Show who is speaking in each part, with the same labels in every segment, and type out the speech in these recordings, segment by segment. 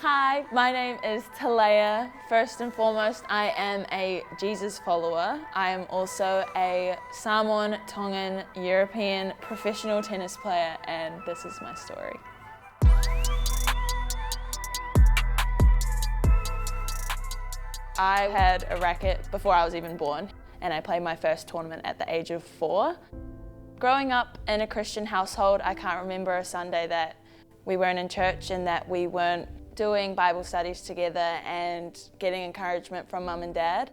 Speaker 1: Hi, my name is Taleia. First and foremost, I am a Jesus follower. I am also a Samoan, Tongan, European professional tennis player, and this is my story. I had a racket before I was even born, and I played my first tournament at the age of 4. Growing up in a Christian household, I can't remember a Sunday that we weren't in church and that we weren't doing Bible studies together and getting encouragement from mum and dad.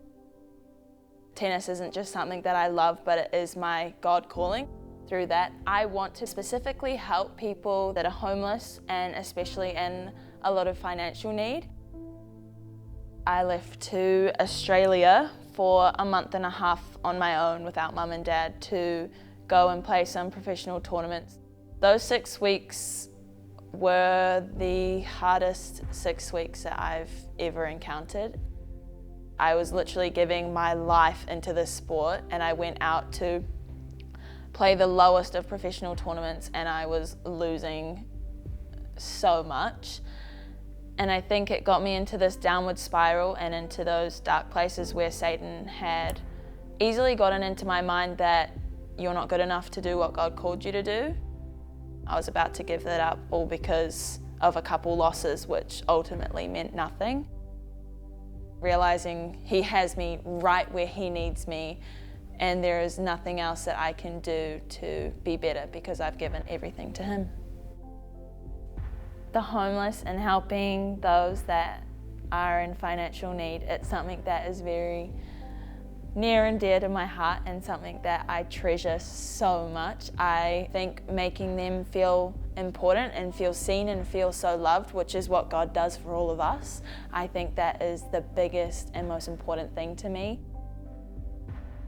Speaker 1: Tennis isn't just something that I love, but it is my God calling. Through that, I want to specifically help people that are homeless and especially in a lot of financial need. I left to Australia for a month and a half on my own without mum and dad to go and play some professional tournaments. Those 6 weeks were the hardest 6 weeks that I've ever encountered. I was literally giving my life into this sport, and I went out to play the lowest of professional tournaments and I was losing so much. And I think it got me into this downward spiral and into those dark places where Satan had easily gotten into my mind that you're not good enough to do what God called you to do. I was about to give that up all because of a couple losses, which ultimately meant nothing. Realizing He has me right where He needs me, and there is nothing else that I can do to be better because I've given everything to Him. The homeless and helping those that are in financial need, it's something that is very near and dear to my heart and something that I treasure so much. I think making them feel important and feel seen and feel so loved, which is what God does for all of us, I think that is the biggest and most important thing to me.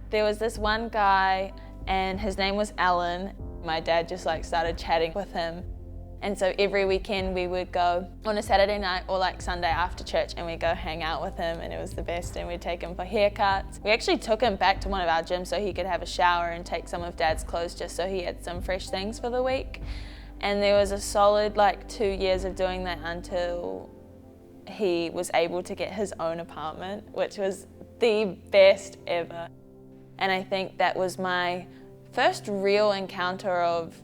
Speaker 1: There was this one guy and his name was Alan. My dad just started chatting with him. And so every weekend we would go on a Saturday night or Sunday after church and we'd go hang out with him, and it was the best, and we'd take him for haircuts. We actually took him back to one of our gyms so he could have a shower and take some of Dad's clothes just so he had some fresh things for the week. And there was a solid 2 years of doing that until he was able to get his own apartment, which was the best ever. And I think that was my first real encounter of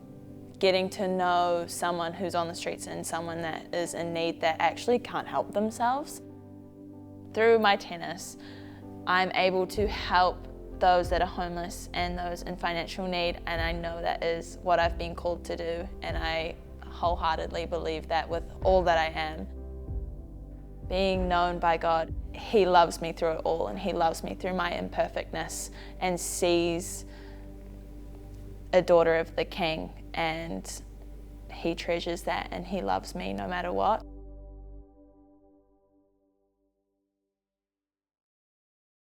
Speaker 1: getting to know someone who's on the streets and someone that is in need that actually can't help themselves. Through my tennis, I'm able to help those that are homeless and those in financial need, and I know that is what I've been called to do, and I wholeheartedly believe that with all that I am. Being known by God, He loves me through it all, and He loves me through my imperfectness and sees a daughter of the King, and He treasures that and He loves me no matter what.